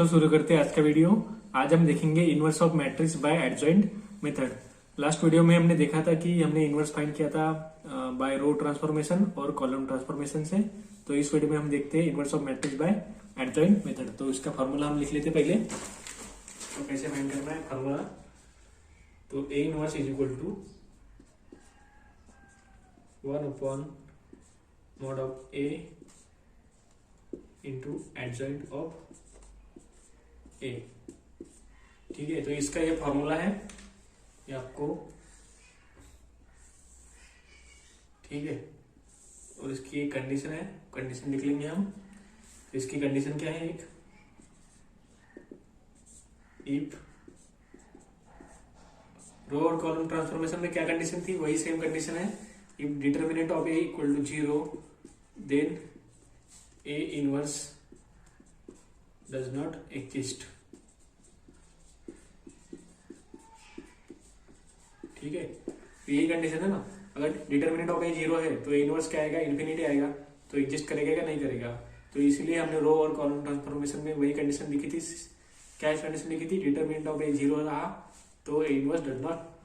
सो शुरू करते हैं आज का वीडियो। आज हम देखेंगे inverse of matrix bye adjoint method. Last video में हमने देखा था कि हमने इनवर्स फाइंड किया था बाय रो ट्रांसफॉर्मेशन और कॉलम ट्रांसफॉर्मेशन से। तो इस वीडियो में हम देखते हैं inverse of matrix bye adjoint method. तो इसका फॉर्मूला हम लिख लेते पहले। तो कैसे फाइंड करना है फॉर्मूला, तो ए inverse is equal to 1/mod of a into adjoint of a. ठीक है, तो इसका ये फॉर्मूला है, ये आपको ठीक है। और इसकी एक कंडीशन है, कंडीशन लिख लेंगे हम। तो इसकी कंडीशन क्या है, एक इफ रो और कॉलम ट्रांसफॉर्मेशन में क्या कंडीशन थी, वही सेम कंडीशन है। If determinant of A equal to 0 then A inverse does not exist. ठीक है, तो यही कंडीशन है ना। अगर डिटर्मिनेंट ऑफ ए 0 है तो ए इनवर्स क्या आएगा, इन्फिनिटी आएगा। तो एग्जिस्ट करेगा या नहीं करेगा। तो इसीलिए हमने रो और कॉलम ट्रांसफॉर्मेशन में वही कंडीशन लिखी थी। क्या कंडीशन लिखी थी, डिटर्मिनेंट ऑफ ए 0 रहा तो ए इनवर्स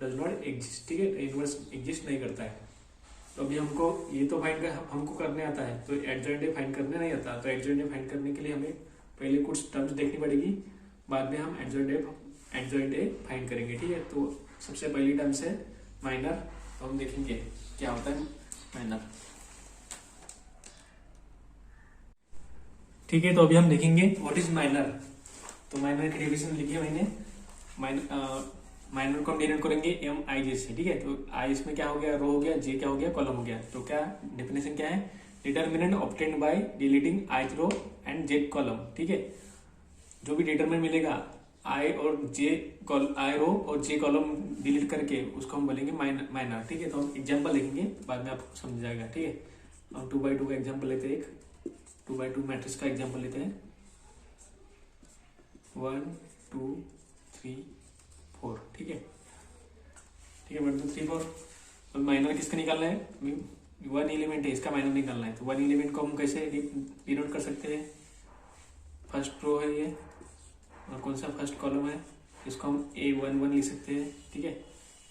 डज नॉट एग्जिस्ट। ठीक है, ए इनवर्स एग्जिस्ट नहीं करता है। तो अभी हमको ये तो फाइंड हमको करने आता है, तो एडजॉइंट ए फाइंड करने नहीं आता। तो एडजॉइंट ए फाइंड करने के लिए हमें पहले कुछ टर्म्स देखनी पड़ेगी, बाद में हम एडजॉइंट ए फाइंड करेंगे। ठीक है, तो सबसे पहली टर्म्स है माइनर। तो हम देखेंगे क्या होता है माइनर। ठीक है, तो अभी हम देखेंगे व्हाट इज माइनर। तो माइनर की डेफिनेशन लिखी है मैंने। माइनर को हम डिनोट करेंगे एम आई जे से। ठीक है, तो आई इसमें क्या हो गया, रो हो गया, जे क्या हो गया, कॉलम हो गया। तो क्या डेफिनेशन क्या है, determinant obtained by deleting ith row and jth column. ठीक है, जो भी डिटर्मिनेंट मिलेगा आई और जे आई रो और जे कॉलम डिलीट करके उसको हम बोलेंगे माइनर। ठीक है, तो हम एग्जांपल लिखेंगे, बाद में आपको समझ जाएगा। ठीक है, हम 2x2 का एग्जांपल लेते हैं। एक 2x2 मैट्रिक्स का एग्जांपल लेते हैं। 1 2 3 4। ठीक है, 1 2 3 4। अब माइनर किसका निकालना है, 1 एलिमेंट है, इसका माइनर निकालना है। तो 1 एलिमेंट को हम कैसे डिनोट कर सकते हैं, फर्स्ट रो है ये और कौन सा फर्स्ट कॉलम है, इसको हम A11 लिख सकते हैं। ठीक है,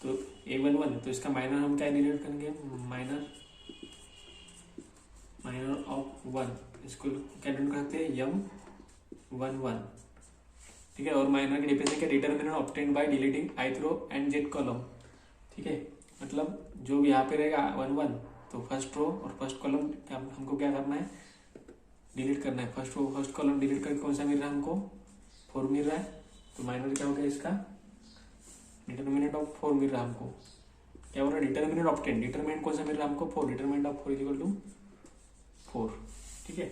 तो A11, तो इसका माइनर हम क्या डिनोट करेंगे, माइनर ऑफ 1, इसको क्या डिनोट करते हैं, M11। ठीक है, और माइनर की डेफिनेशन क्या, determinant obtained by deleting ith row and jth column. ठीक है, मतलब जो यहाँ पे रहेगा 1 1, तो फर्स्ट रो और फर्स्ट कॉलम हमको क्या करना है, डिलीट करना है। First row first column delete करके कौन सा मिल रहा है हमको, 4 मिल रहा है। तो माइनर क्या हो गया, इसका डिटर्मिनेंट ऑफ 4 मिल रहा है हमको। क्या हो रहा है, डिटर्मिनेंट ऑफ 10, डिटर्मिनेंट कौन सा मिल रहा है हमको, 4, determinant of 4 is equal to 4। ठीक है,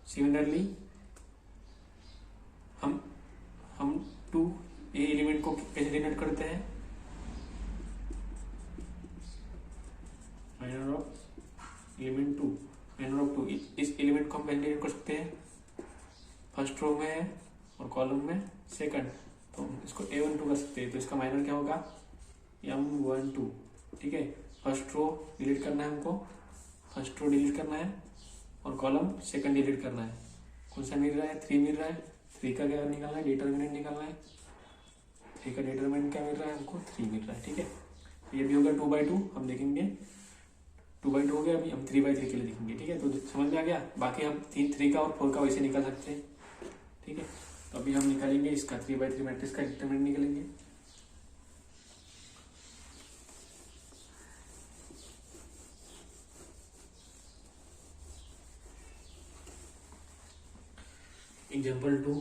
सिमिलरली हम 2 ए एलिमेंट को कैसे डिनोट करते हैं, minor of element 2, minor of 2। इस एलिमेंट को हम कैसे डिनोट कर सकते हैं, फर्स्ट रो में है और कॉलम में सेकंड, तो इसको A12 कर सकते हैं। तो इसका माइनर क्या होगा, M12। ठीक है, फर्स्ट रो डिलीट करना है हमको, फर्स्ट रो डिलीट करना है और कॉलम सेकंड डिलीट करना है। कौन सा मिल रहा है, 3 मिल रहा है। 3 का क्या निकालना है, डिटर्मिनेंट निकालना है। 3 का डिटर्मिनेंट क्या मिल रहा है हमको, 3 मिल रहा है। ठीक है, ये भी होगा 2/2, हम देखेंगे 2/2 हो गया। अभी हम 3/3 के लिए देखेंगे। ठीक है, तो समझ में आ गया। बाकी हम 3 का और 4 का वैसे निकाल सकते हैं। ठीक है, तो अभी हम निकालेंगे इसका 3/3 मैट्रिक्स का डिटर्मिनेंट निकालेंगे। एग्जाम्पल 2,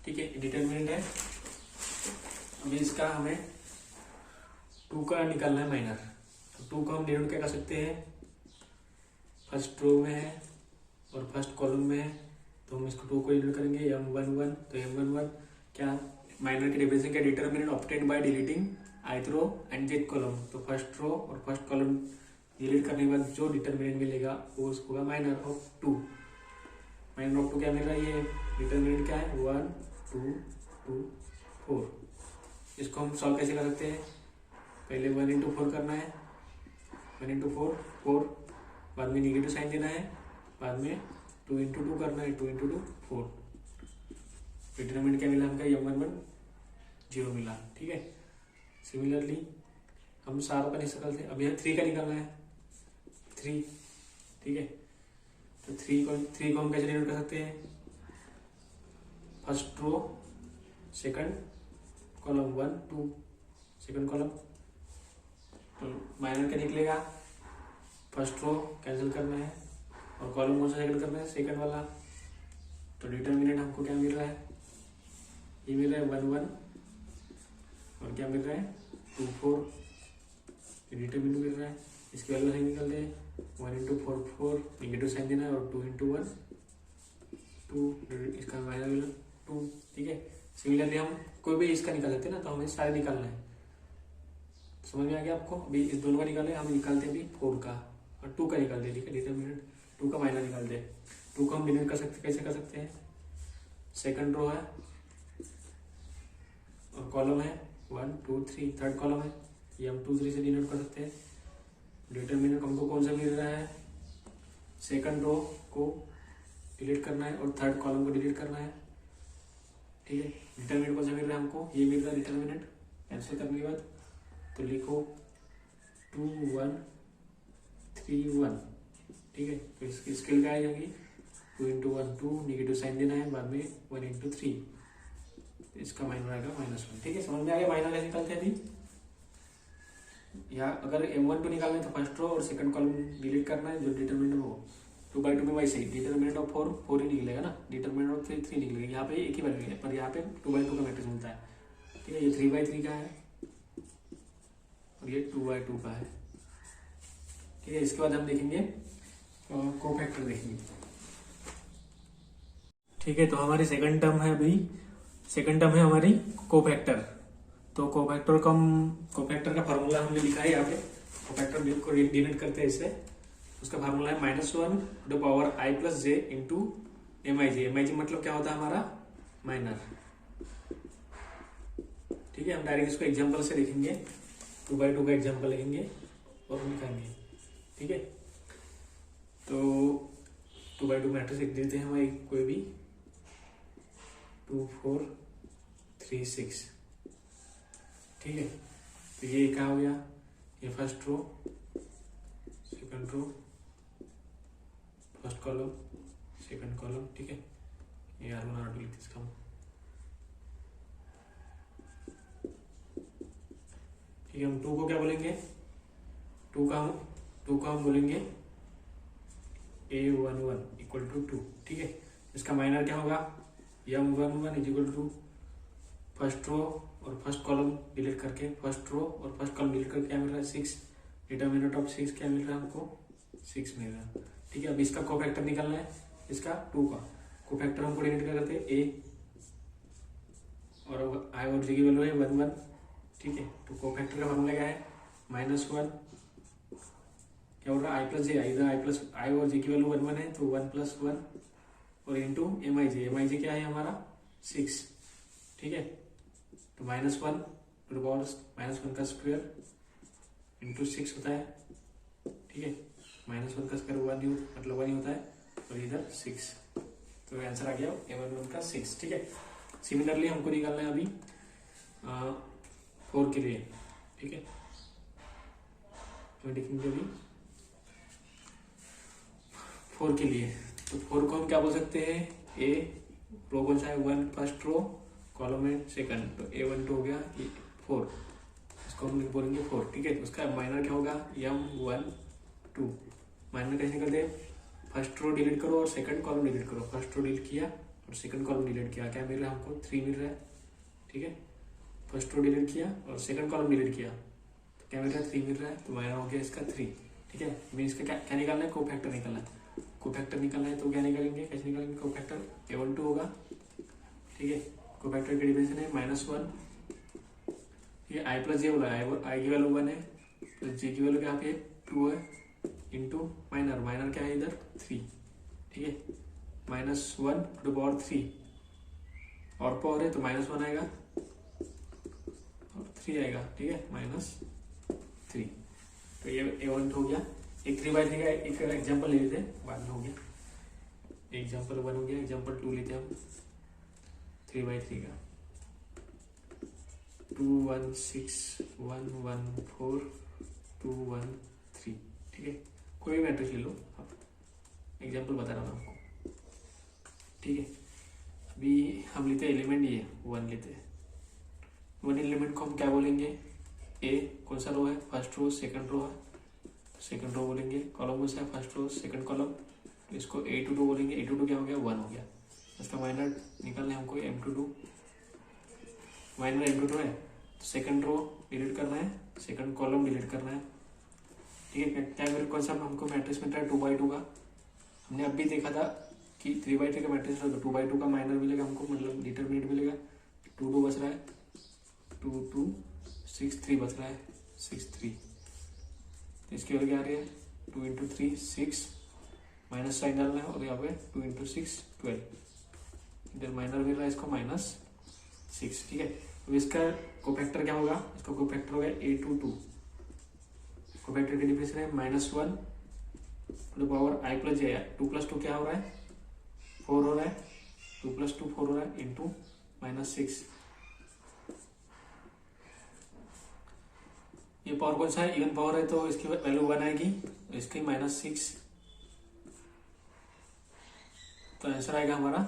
ठीक है, डिटर्मिनेंट है। अभी इसका हमें 2 का निकालना है माइनर। तो 2 को हम डिनोट क्या कर सकते हैं, फर्स्ट रो में है और फर्स्ट कॉलम में है, तो हम इसको 2 को डिनोट करेंगे M11। तो M11 क्या, माइनर की डेफिनेशन क्या, determinant obtained by deleting ith row and jth column. तो फर्स्ट रो और फर्स्ट कॉलम डिलीट करने के बाद जो डिटर्मिनेंट मिलेगा वो उसको होगा माइनर ऑफ 2। माइनर ऑफ 2 क्या मिल रहा है, ये डिटरमिनेंट क्या है 1 2 2 4। इसको हम सॉल्व कैसे कर सकते हैं, पहले 1 इंटू 4 करना है, 1 इंटू 4 4, बाद में निगेटिव साइन देना है, बाद में 2 इंटू 2 करना है, 2 इंटू 2 4। डिटरमिनेंट क्या मिला हमका, m11 0 मिला। ठीक है, सिमिलरली हम सारों का निकाल थे, अब यहाँ 3 का निकालना है 3। ठीक है, तो 3 को हम कैसे डिनोट कर सकते हैं, first row second column 1 2, second column, तो माइनर क्या निकलेगा, फर्स्ट रो कैंसिल करना है और कॉलम कौन सा सेकंड करना है, सेकंड वाला। तो डिटरमिनेंट हमको क्या मिल रहा है, ये मिल रहा है 1 1 और क्या मिल रहा है 2 4। डिटरमिनेंट मिल रहा है, इसकी वैल्यू सही निकल दे, 1 इंटू 4 4, निगेटिव साइन देना है और 2 इंटू 1 2, इसका माइनर मिला 2। ठीक है, सिमिलरली हम कोई भी इसका निकाल सकते हैं ना, तो हमें सारे निकालना है। समझ में आ गया आपको, अभी इस दोनों का निकाले, हम निकालते हैं अभी 4 का और 2 का निकालते हैं। ठीक है, डिटरमिनेंट 2 का माइनर निकालते हैं। 2 का हम डिनोट कर सकते, कैसे कर सकते हैं, सेकंड रो है और कॉलम है 1 2 3, थर्ड कॉलम है, ये हम 2 3 से डिनोट कर सकते हैं। डिटरमिनेंट हमको कौन सा मिल रहा है, सेकंड रो को डिलीट करना है और थर्ड कॉलम को डिलीट करना है। ठीक है, डिटरमिनेंट कौन सा मिल रहा है हमको, ये मिल रहा है डिटरमिनेंट। कैंसिल करने के बाद तो लिखो 2 1 3 1। ठीक है, तो इसकी स्केल क्या आएगी, 2 इंटू 1 2, निगेटिव साइन देना है, बाद में 1 इंटू 3, इसका माइनर आएगा -1। ठीक है, समझ में आ गया माइनर कैसे निकालते हैं। अभी यहाँ अगर m12 निकालना है तो फर्स्ट रो और सेकंड कॉलम डिलीट करना है, जो डिटरमिनेंट हो 2/2 में वैसे ही डिटरमिनेंट ऑफ 4 ही निकलेगा ना, डिटरमिनेंट ऑफ 3 निकलेगा। यहाँ पे एक ही वैल्यू है, पर यहाँ पे 2/2 का मैट्रिक्स मिलता है। ठीक है, ये 3/3 का है और ये 2/2 का है। ठीक है, इसके बाद हम देखेंगे कोफैक्टर देखेंगे। ठीक है, तो हमारी सेकंड टर्म है, अभी सेकंड टर्म है हमारी कोफैक्टर। तो कोफैक्टर का फार्मूला हमने लिखा है यहाँ पे। कोफैक्टर को डिनोट करते हैं इससे, उसका फार्मूला है -1/i+j इंटू MIJ। MIJ मतलब क्या होता है हमारा, माइनर। ठीक है, हम डायरेक्ट इसको एग्जांपल से देखेंगे, 2/2 का एग्जांपल लेंगे और लिखेंगे। ठीक है, तो 2/2 मैट्रिक्स लिख देते हैं हमारी कोई भी, 2 4 3 6। ठीक है, तो ये क्या हो गया, ये first row second row first column second column. ठीक है, ये R1 R2 लिखते इसका। ठीक है, हम 2 को क्या बोलेंगे, 2 का हम बोलेंगे A11 = 2। ठीक है, इसका माइनर क्या होगा, M11 = फर्स्ट रो और फर्स्ट कॉलम डिलीट करके, फर्स्ट रो और फर्स्ट कॉलम डिलीट करके क्या मिल रहा है 6। डिटरमिनेंट ऑफ 6 क्या मिल रहा है हमको, 6 मिल रहा है। ठीक है, अब इसका कोफैक्टर निकालना है, इसका 2 का कोफैक्टर हमको डिनोट क्या करते हैं A, और I और J की वैल्यू है 1 1। ठीक है, तो कोफैक्टर का फार्मूला क्या है, -1 क्या हो रहा है, I+J, I और J की वैल्यू 1 1 है, तो 1 + 1 और इंटू MIJ क्या है हमारा 6। ठीक है, तो -1 टू द पावर -1 का स्क्वायर इंटू 6 होता है। ठीक है, -1 का स्क्वायर 1 मतलब 1 ही होता है, और इधर 6, तो आंसर आ गया M11 का 6। ठीक है, सिमिलरली हमको निकालना है अभी 4 के लिए। ठीक है, तो देखेंगे अभी 4 के लिए, तो 4 को हम क्या बोल सकते हैं, ए रो कौन सा है 1 फर्स्ट रो, कॉलम है सेकंड, तो A12 हो गया 4, इसको हम बोलेंगे 4। ठीक है, उसका माइनर क्या होगा, M12। माइनर कैसे निकलते हैं, फर्स्ट रो डिलीट करो और सेकंड कॉलम डिलीट करो। फर्स्ट रो डिलीट किया और सेकंड कॉलम डिलीट किया, क्या मिल रहा है हमको 3 मिल रहा है। ठीक है, फर्स्ट रो डिलीट किया और सेकंड कॉलम डिलीट किया, तो क्या मिल रहा है 3 मिल रहा है, तो माइनर हो गया इसका 3। ठीक है, मीन इसका क्या निकालना है, कोफैक्टर निकालना है। कोफैक्टर निकालना है तो क्या निकालेंगे, कैसे निकालेंगे, कोफैक्टर A12 होगा। ठीक है, कोफैक्टर की डिफिनेशन है -1, ये I+J बोला है, I की वैल्यू 1 है प्लस J की वैल्यू क्या पे 2 है, इंटू माइनर क्या है इधर 3। ठीक है, -1/3 और पावर है तो -1 आएगा और 3 आएगा, ठीक है, -3। तो ये A1 हो गया। एक 3/3 का एक एग्जाम्पल ले लेते हैं, बाद में हो गया। एग्जाम्पल 1 हो गया, एग्जाम्पल 2 लेते हैं हम 3/3 का। 2 1 6 1 1 4 2 1 3, ठीक है, कोई भी मैट्रिक्स ले लो आप, एग्जाम्पल बता रहा हूँ आपको, ठीक है। अभी हम लेते हैं एलिमेंट, ये 1 लेते हैं। 1 एलिमेंट को हम क्या बोलेंगे, ए कौन सा रो है, फर्स्ट रो सेकंड रो है तो सेकंड रो बोलेंगे। कॉलम कौन सा है, फर्स्ट रो सेकंड कॉलम, तो इसको A22 बोलेंगे। A22 क्या हो गया, 1 हो गया। इसका माइनर निकालना है हमको, M22 माइनर M22 है तो सेकंड रो डिलीट करना है, सेकंड कॉलम डिलीट करना है, ठीक है। क्या मेरे कौन सा हमको मैट्रिक्स मिलता है, 2/2 का। हमने अभी देखा था कि 3/3 का मैट्रिक्स है तो 2/2 का माइनर मिलेगा हमको, मतलब डिटरमिनेंट मिलेगा। 2 2 बच रहा है, 2 2 6 3 बच रहा है, 6 3। तो इसकी वजह क्या आ रही है, 2 × 3 6, माइनस साइन डालना है और यहाँ पे 2 × 6 12, इधर माइनर मिल रहा है इसको -6, ठीक है। तो इसका कोफैक्टर क्या होगा, इसका कोफैक्टर होगा A22। कोफैक्टर की डिफिनेशन है -1 द पावर i + j। 2 + 2 क्या हो रहा है, 4 हो रहा है, 2 + 2 4 हो रहा है, इंटू -6। ये पावर कौन सा है, इवन पावर है तो इसकी वैल्यू 1 आएगी, तो इसकी -6, तो आंसर आएगा हमारा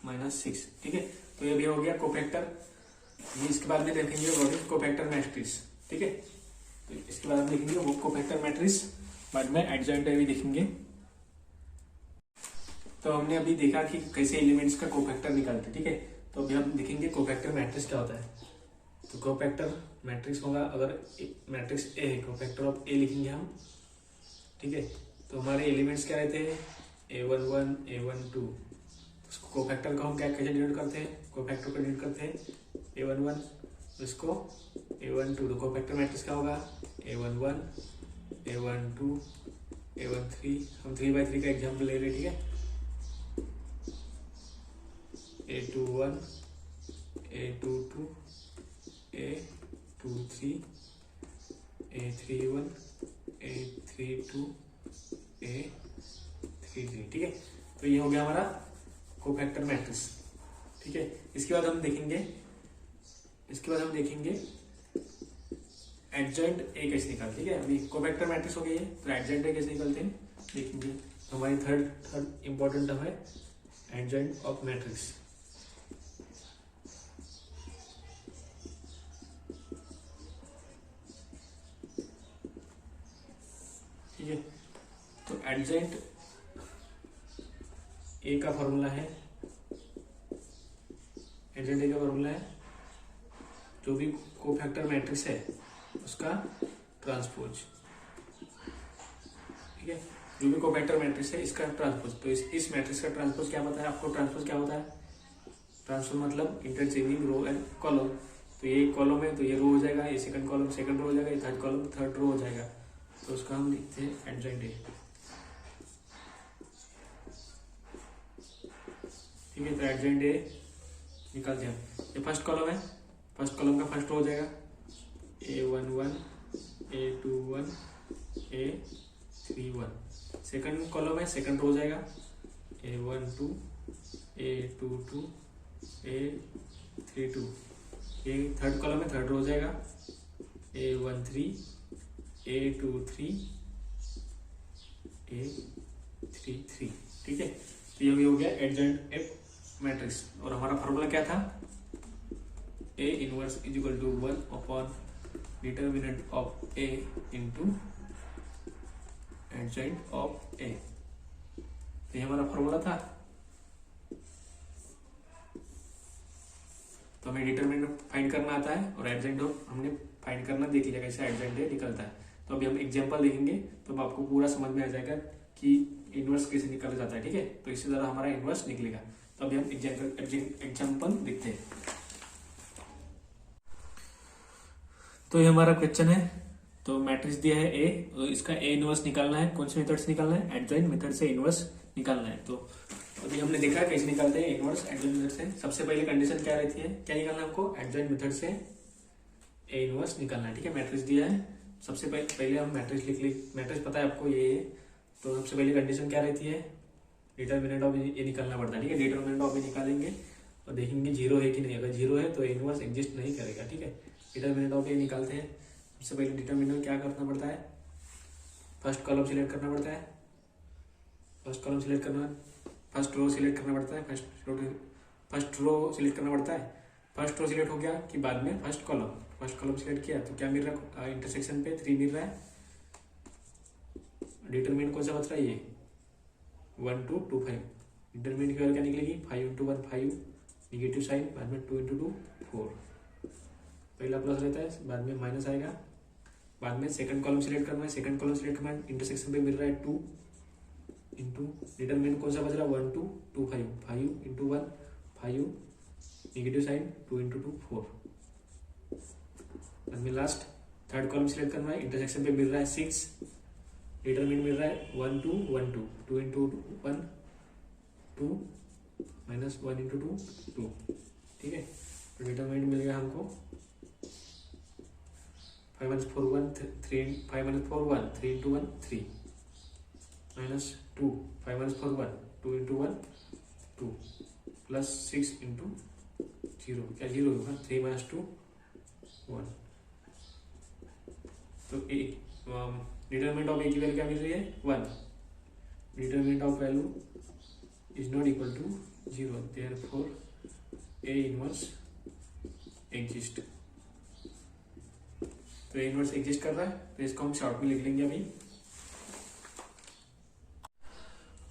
-6, ठीक है। तो ये भी हो गया कोफैक्टर। इसके बाद में देखेंगे व्हाट इज कोफैक्टर मैट्रिक्स, ठीक है। तो इसके बाद में देखेंगे वो कोफैक्टर मैट्रिक्स, बाद में एडजॉइंट भी देखेंगे। तो हमने अभी देखा कि कैसे एलिमेंट्स का कोफैक्टर निकालते, ठीक है। तो अभी हम देखेंगे कोफैक्टर मैट्रिक्स क्या होता है। तो कोफैक्टर मैट्रिक्स होगा, अगर मैट्रिक्स ए है, कोफैक्टर ऑफ ए लिखेंगे हम, ठीक है। तो हमारे एलिमेंट्स क्या रहते हैं, A11 A12। उसको कोफैक्टर को हम क्या कैसे डिनोट करते हैं, कोफैक्टर को डिनोट करते हैं A11, इसको A12। तो कोफैक्टर मैट्रिक्स क्या होगा, A11 A12 A13। हम 3/3 का एग्जाम्पल ले रहे, ठीक है। A21 A22 A23 A31 A32 A33, ठीक है। तो ये हो गया हमारा कोफैक्टर मैट्रिक्स, ठीक है। इसके बाद हम देखेंगे एडजॉइंट ए कैसे निकालते, ठीक है। अभी कोफैक्टर मैट्रिक्स हो गई है, तो एडजॉइंट ए कैसे निकालते हैं देखेंगे। तो हमारी थर्ड इंपॉर्टेंट टर्म है एडजॉइंट ऑफ मैट्रिक्स, ठीक है। तो एडजॉइंट ए का फॉर्मूला है, एडजॉइंट ए का फॉर्मूला है जो भी कोफैक्टर मैट्रिक्स है उसका ट्रांसपोज, ठीक है। जो भी कोफैक्टर मैट्रिक्स है इसका ट्रांसपोज। तो इस मैट्रिक्स का ट्रांसपोज क्या होता है, आपको ट्रांसपोज क्या होता है, ट्रांसपोज मतलब इंटरचेंजिंग रो एंड कॉलम। तो ये कॉलम है तो ये रो हो जाएगा, ये सेकंड कॉलम सेकंड रो हो जाएगा, ये थर्ड कॉलम थर्ड रो हो जाएगा। तो उसका हम लिखते हैं एडजॉइंट ए, ठीक है। तो एडजॉइंट ए निकालते हैं। ये फर्स्ट कॉलम है, फर्स्ट कॉलम का फर्स्ट रो हो जाएगा A11 A21 A31। Second column है सेकंड रो हो जाएगा A12 A22 A32। ये थर्ड कॉलम है थर्ड रो हो जाएगा A13 A23 A33, ठीक है। तो ये भी हो गया एडजॉइंट ए मैट्रिक्स। और हमारा फॉर्मूला क्या था, A inverse is equal to 1 upon determinant of A into adjoint of A। तो ये हमारा फॉर्मूला था। तो हमें डिटर्मिनेंट फाइंड करना आता है और एडजॉइंट ऑफ हमने फाइंड करना देख लिया कैसे एडजॉइंट ए निकलता है। तो अभी हम एग्जांपल देखेंगे तो अब आपको पूरा समझ में आ जाएगा कि इनवर्स कैसे निकाला जाता है, ठीक है। तो इससे ज्यादा हमारा इनवर्स निकलेगा। तो अभी हम एग्जांपल देखते हैं। तो ये हमारा क्वेश्चन है। तो मैट्रिक्स दिया है ए, तो इसका ए इनवर्स निकालना है। कौन से मेथड से निकालना है, एडजॉइंट मेथड से इनवर्स निकालना है। तो अभी हमने देखा कैसे निकालते हैं इनवर्स एडजॉइंट मेथड से। सबसे पहले कंडीशन क्या रहती है, क्या निकालना है हमको, एडजॉइंट मेथड से ए इनवर्स निकालना है। ठीक है, मैट्रिक्स दिया है, सबसे पहले हम मैट्रिक्स लिख ली, मैट्रिक्स पता है आपको ये है। तो सबसे पहले कंडीशन क्या रहती है, डिटर्मिनेंट ऑफ ए निकालना पड़ता है। ठीक है, डिटर्मिनेंट ऑफ ए निकालेंगे और देखेंगे जीरो है कि नहीं। अगर जीरो है तो ए इनवर्स एग्जिस्ट नहीं करेगा। ठीक है, डिटर्मिनेंट ऑफ ए निकालते हैं। सबसे पहले डिटर्मिनेंट क्या करना पड़ता है, फर्स्ट कॉलम सिलेक्ट करना पड़ता है, फर्स्ट कॉलम सिलेक्ट करना, फर्स्ट रो सिलेक्ट करना पड़ता है, फर्स्ट रो सिलेक्ट करना पड़ता है। फर्स्ट रो सिलेक्ट हो गया कि बाद में फर्स्ट कॉलम सिलेक्ट किया तो क्या मिल रहा है, इंटरसेक्शन पे 3 मिल रहा है। डिटरमिनेंट कौन सा बच रहा है, ये 1 2 2 5। डिटरमिनेंट की वैल्यू क्या निकलेगी, 5 × 1 5, निगेटिव साइन, बाद में 2 × 2 4। पहला प्लस रहता है, बाद में माइनस आएगा। बाद में सेकंड कॉलम सिलेक्ट करना है, सेकंड कॉलम सिलेक्ट करना है, इंटरसेक्शन पे मिल रहा है 2 इंटू डिटरमिनेंट कौन सा बच रहा है, 1 2 2 5, 5 × 1 5, निगेटिव साइन, 2 × 2 4। बाद में लास्ट थर्ड कॉलम सिलेक्ट करना है, इंटरसेक्शन पे मिल रहा है 6, डिटरमिनेंट मिल रहा है 1 2 1 2, 2 × 1 2 माइनस 1 × 2 2। ठीक है, तो डिटरमिनेंट मिल गया हमको 5 - 4 1 3, 5 - 4 1 3 × 1 3, माइनस 2 5 - 4 1 2 × 1 2, प्लस 6 × 0, क्या 0 होगा, 3 - 2 1। तो डिटरमिनेंट ऑफ ए की वैल्यू क्या मिल रही है, 1। Determinant of value is not equal to 0, therefore A inverse exist. तो ए इनवर्स एग्जिस्ट कर रहा है, तो इसको हम शॉर्ट में लिख लेंगे अभी।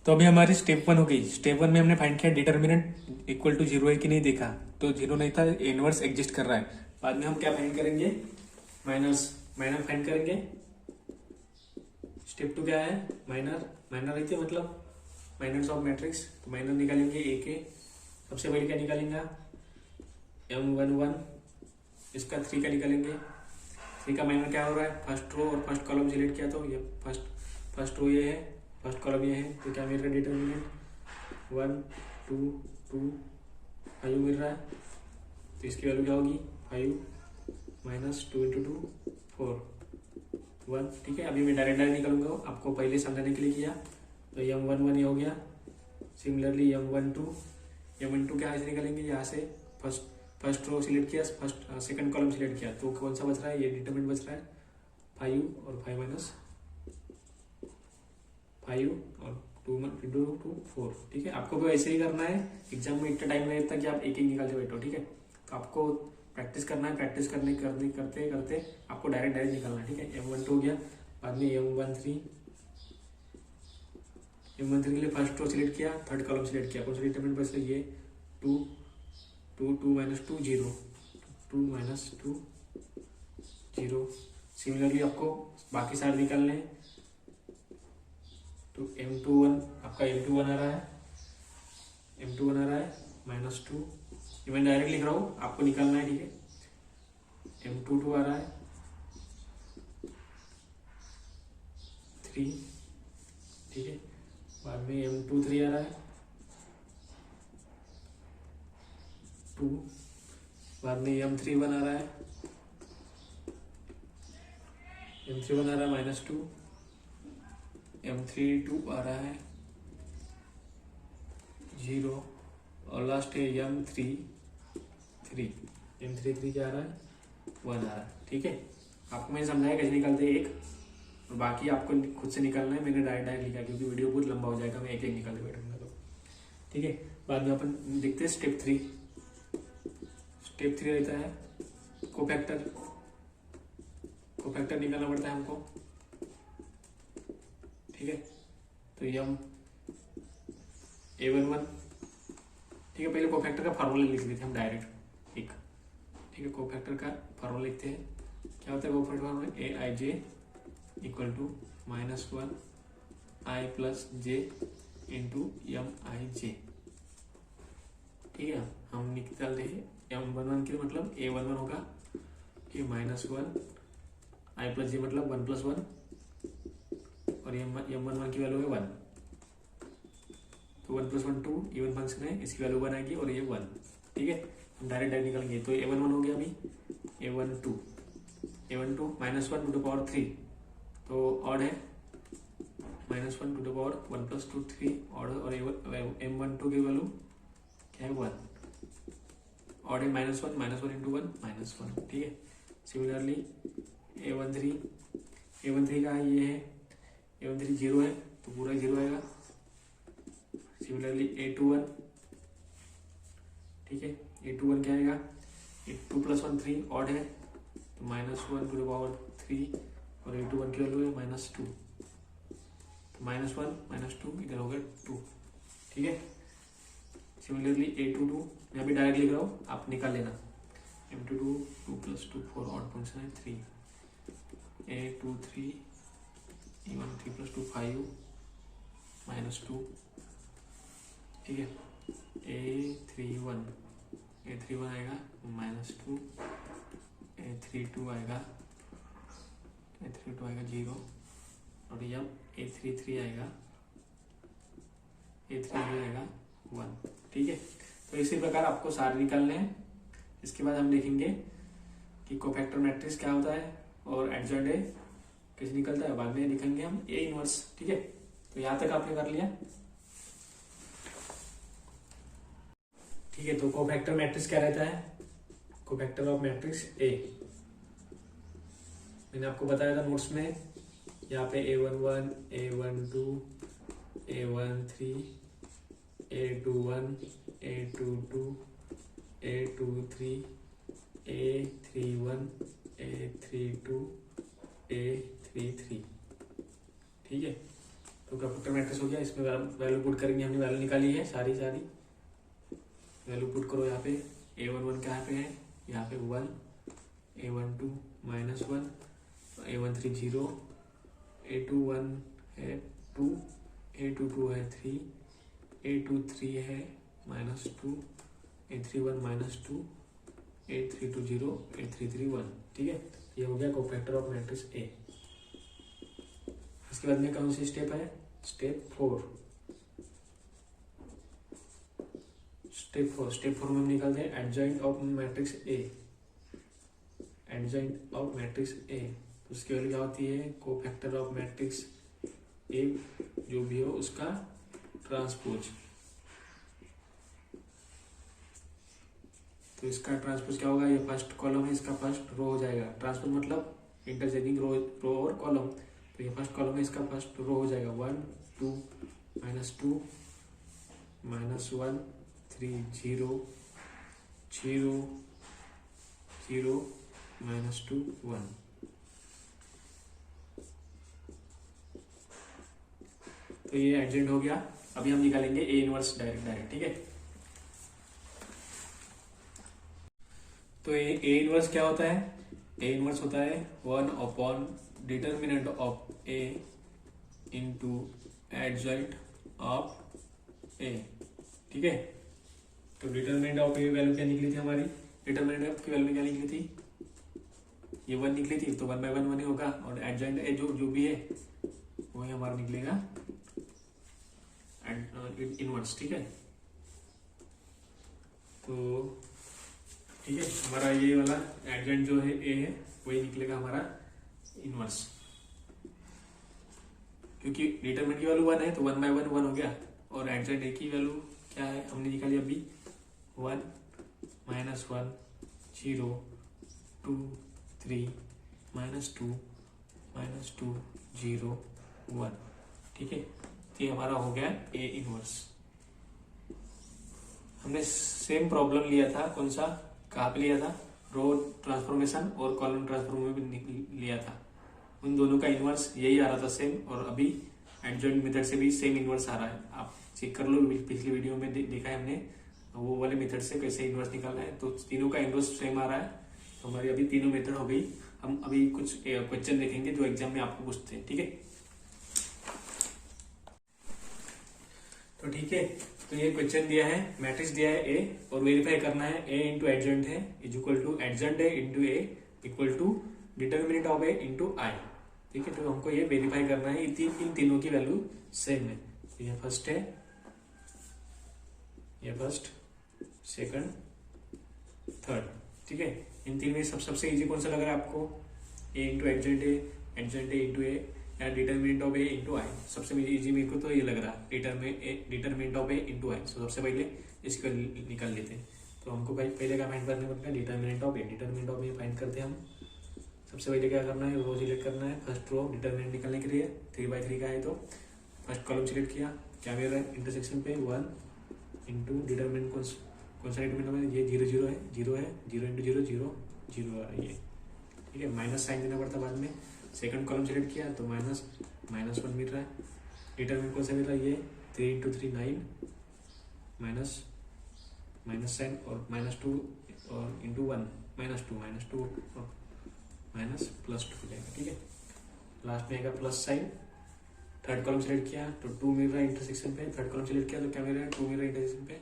तो अभी हमारी स्टेप 1 हो गई। स्टेप 1 में हमने फाइंड किया डिटरमिनेंट इक्वल टू 0 है कि नहीं देखा, तो 0 नहीं था, ए इनवर्स एग्जिस्ट कर रहा है। बाद में हम क्या फाइंड करेंगे, माइनर फाइंड करेंगे। स्टेप 2 क्या है, माइनर रहती है, मतलब माइनर्स ऑफ मैट्रिक्स। तो माइनर निकालेंगे ए के, सबसे पहले क्या निकालेंगे, M11, इसका 3 का निकालेंगे। 3 का माइनर क्या हो रहा है, फर्स्ट रो और फर्स्ट कॉलम सिलेक्ट किया तो ये फर्स्ट रो ये है, फर्स्ट कॉलम ये है, तो क्या मिल रहा है, डिटरमिनेंट 1 2 2 5 मिल रहा है। तो इसकी वैल्यू क्या होगी, 5 माइनस 2 × 2 4 1। ठीक है, अभी मैं डायरेक्ट निकालूंगा, आपको पहले समझाने के लिए किया। तो M11 ये हो गया। सिमिलरली M12 क्या ऐसे निकालेंगे, यहाँ से फर्स्ट रो सिलेक्ट किया, सेकंड कॉलम सिलेक्ट किया, तो कौन सा बच रहा है, ये डिटरमिनेंट बच रहा है 5 और 5 माइनस 5 और 2 × 2 4। ठीक है, आपको भी ऐसे ही करना है। एग्जाम में इतना टाइम नहीं लगता कि आप एक निकालते बैठो। ठीक है, तो आपको प्रैक्टिस करना है, प्रैक्टिस करते करते आपको डायरेक्ट निकालना है। ठीक है, M12 हो गया। बाद में M13 के लिए फर्स्ट रो सिलेक्ट किया, थर्ड कॉलम सिलेक्ट किया, कौन सा डिटरमिनेंट बच रहा है, ये 2 2 2 - 2 0, 2 - 2 0। सिमिलरली आपको बाकी सारे निकालने हैं। तो M21 आपका M21 आ रहा है, -2, ये मैं डायरेक्ट लिख रहा हूँ, आपको निकालना है। ठीक है, M22 आ रहा है 3। ठीक है, बाद में M23 आ रहा है 2, बाद में M31 आ रहा है, -2, M32 आ रहा है 0, और लास्ट है M33 क्या आ रहा है, 1 आ रहा है। ठीक है, आपको मैंने समझाया कैसे निकालते हैं एक, और बाकी आपको खुद से निकालना है। मैंने डायरेक्ट लिखा क्योंकि वीडियो बहुत लंबा हो जाएगा, मैं एक निकालते बैठूंगा तो। ठीक है, बाद में अपन देखते हैं स्टेप 3। स्टेप 3 रहता है कोफैक्टर निकालना पड़ता है हमको। ठीक है, तो A11। ठीक है, पहले कोफैक्टर का फार्मूला लिख देते हैं हम डायरेक्ट एक। ठीक है, कोफैक्टर का फार्मूला लिखते हैं। क्या होता है cofactor formula, AIJ = -1 I + J × MIJ। ठीक है, हम निकाल देंगे M11 के मतलब A11 होगा कि -1 I + J मतलब 1 + 1, और M11 की वैल्यू है 1। तो 1 + 1 2 इवन फंक्शन है, इसकी वैल्यू 1 आएगी और ये 1, ठीक है। हम डायरेक्ट निकालेंगे तो a1 1 हो गया अभी, a1 2 -1 2 to the power 3 तो ऑड है, -1 to the power 1 + 2 3 ऑड, और m12 की वैल्यू क्या है 1, ऑड है -1 × 1 -1, ठीक है। सिमिलरली a13 का ये है, a13 0 है तो पूरा 0 आएगा। सिमिलरली a21, ठीक है, a21 क्या आएगा, 2 + 1 3 ऑड है तो -1 to the power 3 और a21 की वैल्यू है -2 तो -1 -2 इधर हो गया 2, ठीक है। सिमिलरली a22 मैं अभी डायरेक्ट लिख रहा हूँ, आप निकाल लेना। m22 2 + 2 4 ऑड फंक्शन है 3, a23 इवन 3 + 2 5 -2, ठीक है। a31 आएगा -2, a32 आएगा 0 और ये a33 आएगा 1, ठीक है। तो इसी प्रकार आपको सारे निकालने हैं। इसके बाद हम देखेंगे कि कोफैक्टर मैट्रिक्स क्या होता है और एडजॉइंट ए कैसे निकलता है, बाद में दिखेंगे हम ए इनवर्स, ठीक है। तो यहाँ तक आपने कर लिया, ठीक है। तो कोफैक्टर मैट्रिक्स क्या रहता है, कोफैक्टर ऑफ मैट्रिक्स ए मैंने आपको बताया था नोट्स में, यहाँ पे a11 a12 a13 a21 a22 a23 a31 a32 a33, ठीक है। तो कोफैक्टर मैट्रिक्स हो गया। इसमें वैल्यू पुट करेंगे, हमने वैल्यू निकाली है सारी वैल्यू पुट करो। यहाँ पे a11 कहाँ पे है, यहाँ पे 1, a12 -1, a13 0, a21 है 2, a22 है 3, a23 है -2, a31 -2, a32 0, a33 1, ठीक है। ये हो गया कोफैक्टर ऑफ मैट्रिक्स ए। इसके बाद में कौन सी स्टेप है, स्टेप 4 में हम निकालते हैं adjoint of matrix A. Adjoint of matrix A तो उसकी वैल्यू क्या होती है, कोफैक्टर ऑफ मैट्रिक्स ए जो भी हो उसका ट्रांसपोज। तो इसका ट्रांसपोज क्या होगा, ये फर्स्ट कॉलम है, इसका फर्स्ट रो हो जाएगा। ट्रांसपोज मतलब इंटरचेंजिंग रो और कॉलम। तो ये फर्स्ट कॉलम है, इसका फर्स्ट रो हो जाएगा 1 2 -2 -1 3 0 0 0 -2 1। तो ये एडजेंट हो गया। अभी हम निकालेंगे ए इनवर्स डायरेक्ट, ठीक है। तो ए इनवर्स क्या होता है, ए इनवर्स होता है 1/डिटर्मिनेंट of a into adjoint of a, ठीक है। तो डिटर्मिनेंट ऑफ ए वैल्यू क्या निकली थी हमारी, डिटर्मिनेंट ऑफ की वैल्यू क्या निकली थी, ये 1 निकली थी, तो 1/1 ही होगा। और एडजॉइंट ए जो भी है वही हमारा निकलेगा इनवर्स, ठीक है। तो ठीक है, हमारा ये वाला एडजॉइंट जो है ए है वही निकलेगा हमारा इनवर्स, क्योंकि डिटरमिनेंट की वैल्यू 1 है तो 1/1 हो गया। और एडजॉइंट ए की वैल्यू क्या है हमने निकाली अभी, 1 -1 0 2 3 -2 -2 0 1, ठीक है। ये हमारा हो गया ए इनवर्स। हमने सेम प्रॉब्लम लिया था, कौन सा, कहाँ पे लिया था, रो ट्रांसफॉर्मेशन और कॉलम ट्रांसफॉर्मेशन भी लिया था। उन दोनों का इनवर्स यही आ रहा था सेम, और अभी एडजॉइंट मेथड से भी सेम इनवर्स आ रहा है। आप चेक कर लो, पिछली वीडियो में देखा है हमने वो वाले मेथड से कैसे इनवर्स निकालना है। तो तीनों का इनवर्स सेम आ रहा है। तो हमारी अभी तीनों मेथड हो गई। हम अभी कुछ क्वेश्चन देखेंगे जो एग्जाम में आपको पूछते हैं, ठीक है। तो ठीक है, तो ये क्वेश्चन दिया है, मैट्रिक्स दिया है ए और वेरीफाई करना है ए इंटू एडजॉइंट है इक्वल टू एडजॉइंट है into a equal to determinant of a into I, ठीक है। तो हमको ये वेरीफाई करना है इन तीनों की वैल्यू सेम है। तो ये फर्स्ट है ये फर्स्ट, सेकंड, थर्ड। ठीक है, इन तीन में सबसे इजी कौन सा लग रहा है आपको? ए इंटू एडजेंट ए इंटू ए, या डिटर्मिनेंट ऑफ ए इंटू आई। सबसे इजी मेरे को तो ये लग रहा है, डिटर्मिनेंट ऑफ ए इंटू आई। सबसे पहले इसको निकाल लेते हैं। तो हमको पहले क्या फाइंड करना पड़ता है? डिटर्मिनेंट ऑफ ए फाइंड करते हैं हम। सबसे पहले क्या करना है? रो सिलेक्ट करना है। फर्स्ट रो डिटर्मिनेंट निकालने के लिए 3/3 का है, तो फर्स्ट कॉलम सिलेक्ट किया। क्या मिल रहा है इंटरसेक्शन पे? 1 इंटू डिटर्मिनेंट कौन सा डिटर्मिनेंट है? ये 0 0 है, 0 है, 0 इंटू 0 0 0 आ रही है। ठीक है, माइनस साइन देना पड़ता बाद में। सेकंड कॉलम सिलेक्ट किया तो -1 मिल रहा है। डिटर्मिनेंट कौन सा मिल रहा है? ये 3 इंटू 3 9, माइनस साइन और -2 और इंटू 1 -2 और +2 हो जाएगा। ठीक है, लास्ट में आएगा plus sign. Third column select किया तो 2 मिल रहा है इंटरसेक्शन पे। थर्ड कॉलम सिलेक्ट किया तो क्या मिल रहा है? 2 मिल रहा है इंटरसेक्शन पे।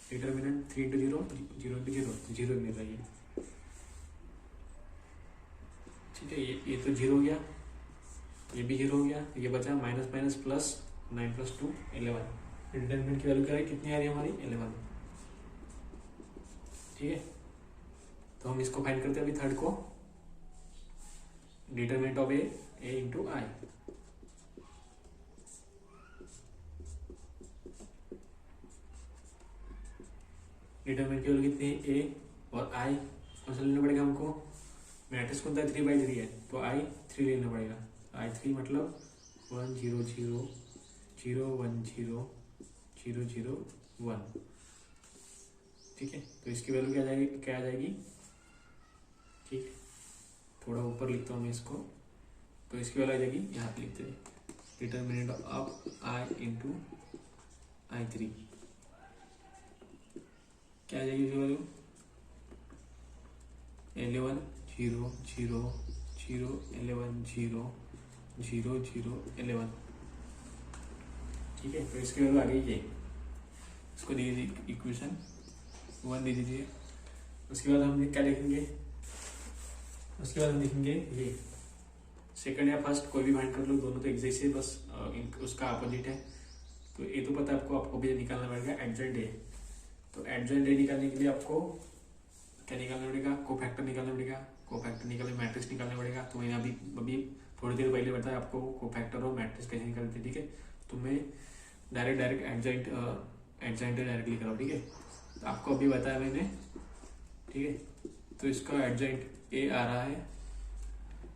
डिटर्मिनेंट 3 इंटू 0 0 इंटू 0 0 मिल रही है। ठीक है, ये तो 0 हो गया, ये भी 0 हो गया। ये बचा माइनस माइनस प्लस, 9 + 2 11। डिटर्मिनेंट की वैल्यू क्या है? कितनी आ रही है हमारी? 11। ठीक है, तो हम इसको फाइंड करते हैं अभी थर्ड को। Determinant of a into I. Determinant की वैल्यू कितनी है? ए और आई कौन सा लेना पड़ेगा हमको? मैट्रिक्स कौन सा है? 3/3 है, तो आई 3 लेना पड़ेगा। आई 3 मतलब 1 0 0 0 1 0 0 0 1। ठीक है, तो इसकी वैल्यू क्या आ जाएगी? ठीक, थोड़ा ऊपर लिखता हूँ मैं इसको। तो इसकी वैल्यू आ जाएगी, यहाँ पे लिखते हैं determinant of I into I3। क्या आ जाएगी इसकी वैल्यू? 11 0 0 0 11 0 0 0 11। ठीक है, तो इसकी वैल्यू आ गई ये। इसको दे दीजिए इक्वेशन 1 दे दीजिए। उसके बाद हम क्या लिखेंगे? उसके बाद हम लिखेंगे ये सेकंड या फर्स्ट कोई भी फाइंड कर लो, दोनों तो एक जैसे, बस उसका अपोजिट है। तो ये तो पता है आपको भी निकालना पड़ेगा एडजेंट ए। तो एडजेंट ए निकालने के लिए आपको क्या निकालना पड़ेगा? कोफैक्टर निकालना पड़ेगा। कोफैक्टर निकालने मैट्रिक्स निकालना पड़ेगा। तो मैंने अभी थोड़ी देर पहले बताया आपको कोफैक्टर और मैट्रिक्स कैसे निकालते। ठीक है, तो मैं डायरेक्ट एडजेंट डायरेक्ट लिख रहा हूँ। ठीक है, तो आपको अभी बताया मैंने। ठीक है, तो इसका एडजेंट ए आ रहा है।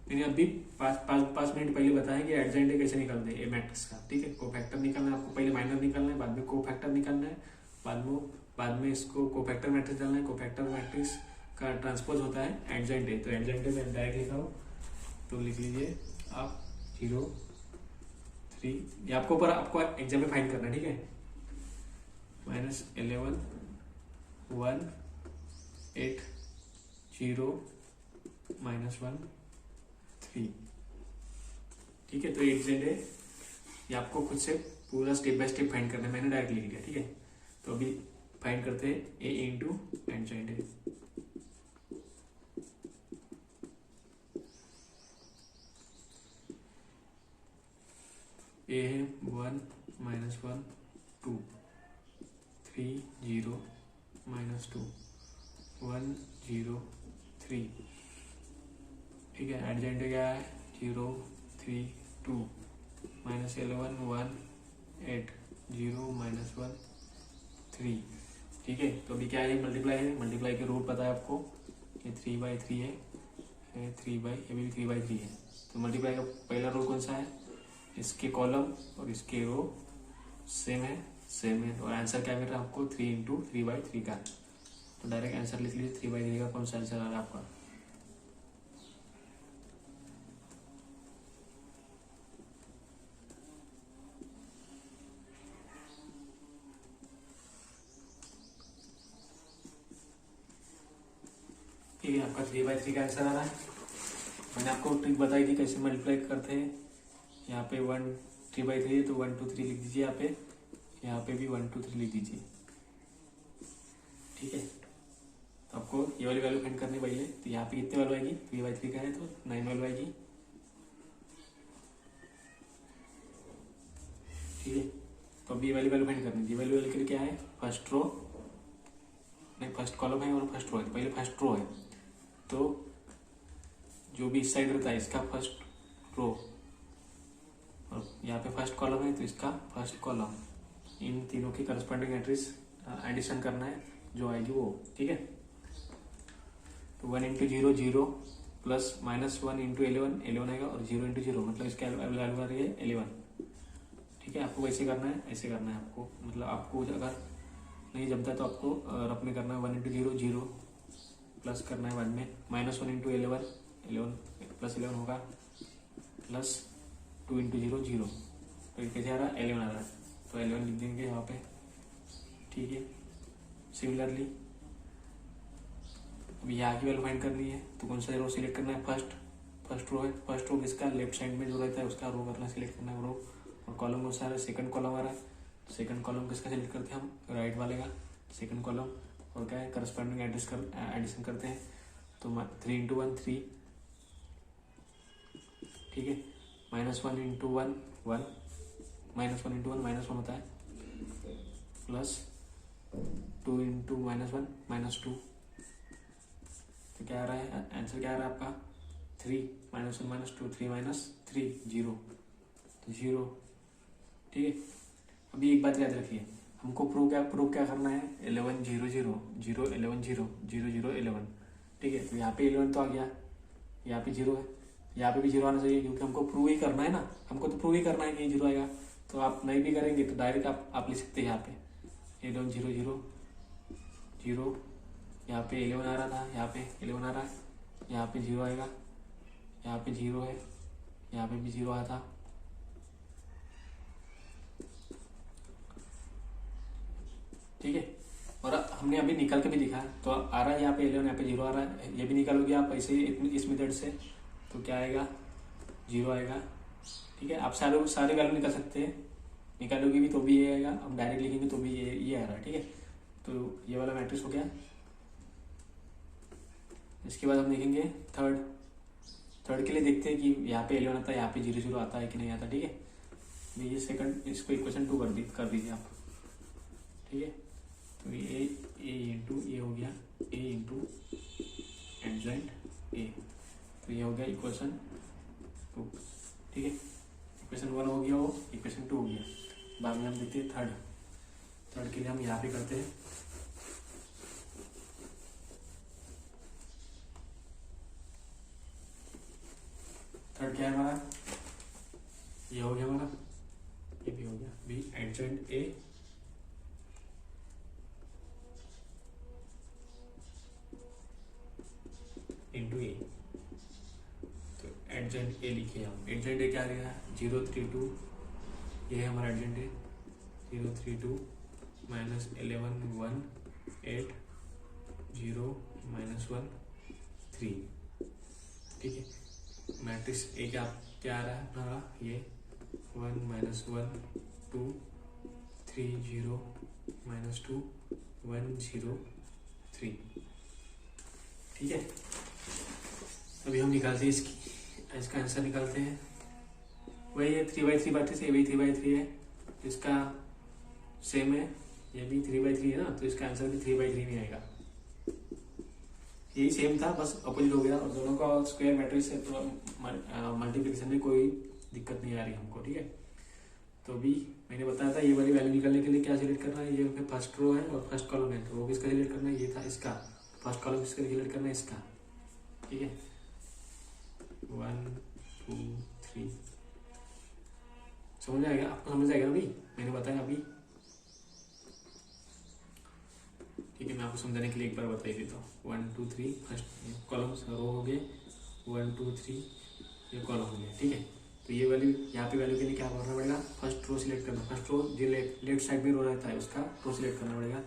मैंने अभी 5 मिनट पहले बताया कि एडजेंट ए कैसे निकालते हैं ए मैट्रिक्स का। ठीक है, कोफैक्टर निकालना है आपको, पहले माइनर निकालना है, बाद में कोफैक्टर निकालना है, बाद में इसको कोफैक्टर मैट्रिक्स डालना है। कोफैक्टर मैट्रिक्स का ट्रांसपोज होता है एडजेंट ए। तो एडजेंट ए मैं डायरेक्ट लिखा हूँ, तो लिख लीजिए आप 0 3। ये आपको एग्जाम में फाइंड करना है। ठीक है, -11 1 8 0 -1 3। ठीक है, तो एडजेंट है, ये आपको खुद से पूरा स्टेप बाय स्टेप फाइंड करना है। मैंने डायरेक्ट लिख लिया। ठीक है, तो अभी फाइंड करते हैं ए इंटू एडजेंट है। ए है 1 -1 2 3 0 -2 1 0 3। ठीक है, एडजेंट क्या है? 0 3 2 -11 1 8 0 -1 3। ठीक है, तो अभी क्या है? मल्टीप्लाई है। मल्टीप्लाई के रूट पता है आपको, ये 3/3 है, ये 3/3 है। तो मल्टीप्लाई का पहला रूल कौन सा है? इसके कॉलम और इसके रो सेम है। और आंसर क्या मिल रहा है आपको? 3 इंटू 3/3 का। तो डायरेक्ट आंसर लिख लीजिए 3/3 का कौन सा आंसर आ रहा है आपका? ठीक है, आपका 3/3 का आंसर आ रहा है। मैंने आपको ट्रिक बताई थी कैसे मल्टीप्लाई करते हैं। यहाँ पे 3/3 है, तो 1 2 3 लिख दीजिए। यहाँ पे भी 1 2 3 लिख दीजिए। ठीक है, तो आपको ये वाली वैल्यू फाइंड करनी पड़ेगी। तो यहाँ पे कितनी वैल्यू आएगी? 3/3 का है तो 9 वैल्यू आएगी। ठीक है, तो अब ये वाली वैल्यू फाइंड करनी है। ये वाली क्या है? फर्स्ट रो नहीं, फर्स्ट कॉलम है और फर्स्ट रो है। पहले फर्स्ट रो है तो जो भी इस साइड रहता है इसका फर्स्ट रो, और यहाँ पे फर्स्ट कॉलम है तो इसका फर्स्ट कॉलम, इन तीनों की करस्पॉन्डिंग एड्रेस एडिशन करना है जो आएगी वो। ठीक है, तो 1 इंटू 0 0 प्लस -1 इंटू 11 11 आएगा, और 0 इंटू 0 मतलब इसका वैल्यू आ रही है 11। ठीक है, आपको वैसे करना है, ऐसे करना है आपको, मतलब आपको अगर नहीं जमता है तो आपको रफ में करना है। 1 इंटू 0 0 प्लस करना है 1 में, -1 इंटू 11 11 प्लस 11 होगा, प्लस 2 इंटू 0 0, तो ये कैसे आ रहा है 11 आ रहा है, तो 11 लिख देंगे यहाँ पे। ठीक है, सिमिलरली अब यहाँ की वैल्यू फाइंड करनी है तो कौन सा रो सिलेक्ट करना है, फर्स्ट रो है। फर्स्ट रो किसका, लेफ्ट साइड में जो रहता है उसका रो करना, सिलेक्ट करना है रो, और कॉलम कौन सा आ रहा है, सेकंड कॉलम आ रहा है। सेकंड कॉलम किसका सिलेक्ट करते हैं हम, राइट वाले का सेकंड कॉलम, और क्या है करस्पॉन्डिंग एडिशन करते हैं, तो 3 इंटू 1 3। ठीक है, -1 इंटू 1 1, -1 इंटू 1 -1 होता है, प्लस 2 इंटू -1 -2, तो क्या आ रहा है आंसर, क्या आ रहा है आपका 3, -1 -2 3 -3 0, तो 0। ठीक है, अभी एक बात याद रखिए, हमको प्रूव क्या करना है, 11 0 0 0 11 0 0 0 11। ठीक है, तो यहाँ पे 11 तो आ गया, यहाँ पे 0 है, यहाँ पे भी 0 आना चाहिए, क्योंकि हमको प्रूव ही करना है ना, हमको तो प्रूव ही करना है कि 0 आएगा। तो आप नहीं भी करेंगे तो डायरेक्ट आप लिख सकते हैं यहाँ पे 11 0 0 0, यहाँ पे 11 आ रहा था, यहाँ पे 11 आ रहा है, यहाँ पे 0 आएगा, यहाँ पे 0 है, यहाँ पे भी 0 आया था। ठीक है, और हमने अभी निकल के भी दिखा, तो आ रहा है यहाँ पे 11, यहाँ पे 0 आ रहा है, ये भी निकालोगे आप ऐसे इस मेथड से, तो क्या आएगा 0 आएगा। ठीक है, आप सारे वैल्यू निकाल सकते हैं, निकालोगे भी तो भी ये आएगा, अब डायरेक्ट लिखेंगे तो भी ये आ रहा है। ठीक है, तो ये वाला मैट्रिक्स हो गया। इसके बाद हम देखेंगे थर्ड के लिए देखते हैं कि यहाँ पे 11 आता है, यहाँ पे 0 0 आता है कि नहीं आता। ठीक है, ये सेकंड, इसको इक्वेशन 2 कर दीजिए आप। ठीक है, तो ये a इंटू ए हो गया, a इंटू एडजॉइंट a, तो ये हो गया इक्वेशन 2। ठीक है, इक्वेशन 1 हो गया, वो इक्वेशन 2 हो गया। बाद में हम देखते हैं थर्ड के लिए हम यहाँ पे करते हैं। थर्ड क्या है हमारा, ये हो गया हमारा, ये भी हो गया, बी एडजॉइंट a इंटू ए, तो एडजेंट ए लिखे हम। एडजेंट ए क्या आ गया 0 3 2, ये है हमारा एडजेंट ए 0 3 2 -11 1 8 0 -1 3। ठीक है, मैट्रिक्स ए क्या आ रहा है हमारा, ये 1 -1 2 3 0 -2 1 0 3। ठीक है, अभी हम निकालते हैं इसका आंसर निकालते हैं। वही है 3/3 मैट्रिक्स, ये भी 3/3 है, इसका सेम है, ये भी 3/3 है ना, तो इसका आंसर भी 3/3 में आएगा। यही सेम था, बस अपोजिट हो गया, और दोनों का स्क्वायर मैट्रिक्स है तो मल्टीप्लिकेशन में कोई दिक्कत नहीं आ रही हमको। ठीक है, तो अभी मैंने बताया था ये वाली वैल्यू निकालने के लिए क्या सिलेक्ट करना है, ये फर्स्ट रो है और फर्स्ट कॉलम है, तो वो किसका सिलेक्ट करना है, ये था इसका फर्स्ट कॉलम, किसका सिलेक्ट करना है, इसका। ठीक है, 1 2 3 समझ आएगा आपको, समझ आएगा अभी मैंने बताया अभी। ठीक है, मैं आपको समझाने के लिए एक बार बता देता हूँ। 1 2 3 फर्स्ट कॉलम रो हो गए, 1 2 3 ये कॉलम हो गया। ठीक है, तो ये वैल्यू यहाँ पे वैल्यू के लिए क्या करना पड़ेगा, फर्स्ट रो सिलेक्ट करना, फर्स्ट रो जो लेफ्ट साइड में रो रहता है उसका रो सिलेक्ट करना पड़ेगा,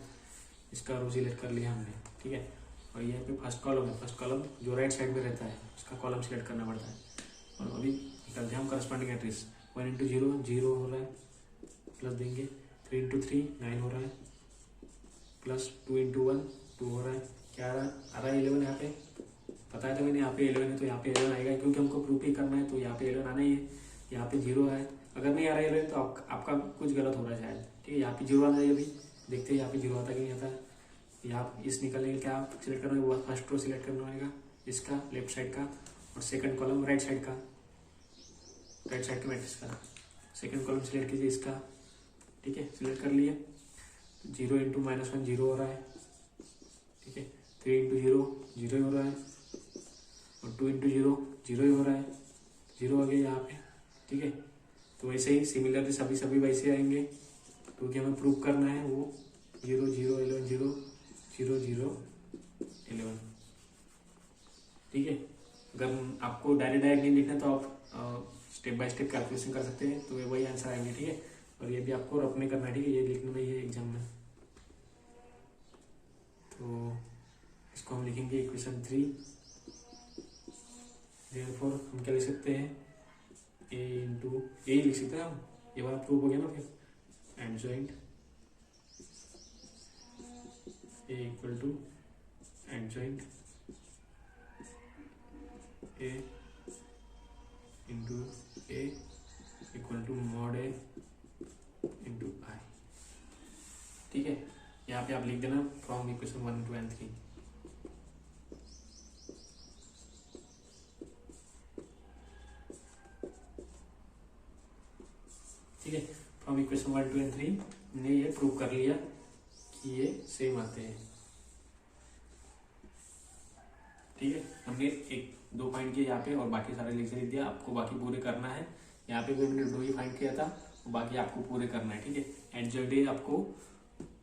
इसका रो सिलेक्ट कर लिया हमने। ठीक है, और यहाँ पे फर्स्ट कॉलम है, फर्स्ट कॉलम जो राइट साइड में रहता है उसका कॉलम सिलेक्ट करना पड़ता है। और अभी निकलते हैं हम करस्पॉन्डिंग एड्रेस, 1 इंटू 0 0 हो रहा है, प्लस देंगे 3 इंटू 3 9 हो रहा है, प्लस 2 इंटू 1 2 हो रहा है, क्या आ रहा है 11। यहाँ पे बताया था मैंने, यहाँ पे 11 है तो यहाँ पे 11 आएगा, क्योंकि हमको प्रूफ ही करना है, तो यहाँ पे 11 आना ही है। यहाँ पे 0 है, अगर नहीं आ रहा है 11 तो आपका कुछ गलत हो रहा है शायद। ठीक है, यहाँ पे 0 आना चाहिए, अभी देखते हैं यहाँ पे 0 आता कि नहीं आता है। यहाँ इस निकलने के क्या आप सिलेक्ट करना होगा, फर्स्ट रो सिलेक्ट करना होगा इसका लेफ्ट साइड का, और सेकंड कॉलम राइट साइड का, राइट साइड के मैट्रिक्स का सेकंड कॉलम सिलेक्ट कीजिए इसका। ठीक है, सिलेक्ट कर लिए। 0 इंटू -1 0 हो रहा है। ठीक है, 3 इंटू 0 0 ही हो रहा है, और 2 इंटू 0 0 ही हो रहा है, 0 आ गया यहाँ पे। ठीक है, तो वैसे ही सिमिलरली सभी वैसे आएंगे, क्योंकि हमें प्रूव करना है वो 0 0 11 0 0 0 11। ठीक है, अगर आपको डायरेक्ट नहीं लिखना तो आप स्टेप बाय स्टेप कैलकुलेशन कर सकते हैं, तो ये वही आंसर आएंगे। ठीक है, और ये भी आपको रफ में करना है। ठीक है, ये लिखने में ये एग्जाम में, तो इसको हम लिखेंगे इक्वेशन 3। देयरफॉर हम क्या लिख सकते हैं, a इंटू ए लिख सकते हैं हम, ये वाला प्रूव हो गया ना फिर। Adjoint a equal to adjoint a into a equal to mod a into I. ठीक है, यहाँ पे आप लिख देना फ्रॉम इक्वेशन 1 2 and 3। ठीक है, फ्रॉम इक्वेशन 1 2 and 3 हमने ये प्रूव कर लिया कि ये सेम आते हैं। ठीक है, हमने 1-2 पॉइंट किए यहाँ पे, और बाकी सारे लेक्चर लिख दिया। आपको बाकी पूरे करना है, यहाँ पे भी हमने 2 ही फाइंड किया था, और बाकी आपको पूरे करना है। ठीक है, एडजॉइंट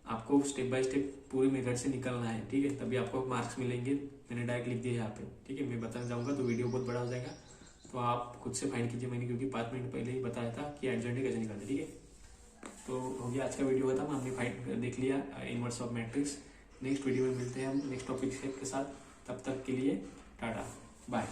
आपको स्टेप बाय स्टेप पूरे मेथड से निकलना है। ठीक है, तभी आपको मार्क्स मिलेंगे। मैंने डायरेक्ट लिख दिया यहाँ पे। ठीक है, मैं बताना चाहूँगा तो वीडियो बहुत बड़ा हो जाएगा, तो आप खुद से फाइंड कीजिए। मैंने क्योंकि 5 मिनट पहले ही बताया था कि एडजॉइंट कैसे निकालते। ठीक है, तो हो गया आज का वीडियो खत्म। हमने फाइंड देख लिया inverse of matrix. Next video में मिलते हैं हम नेक्स्ट टॉपिक के साथ। तब तक के लिए टाटा बाय।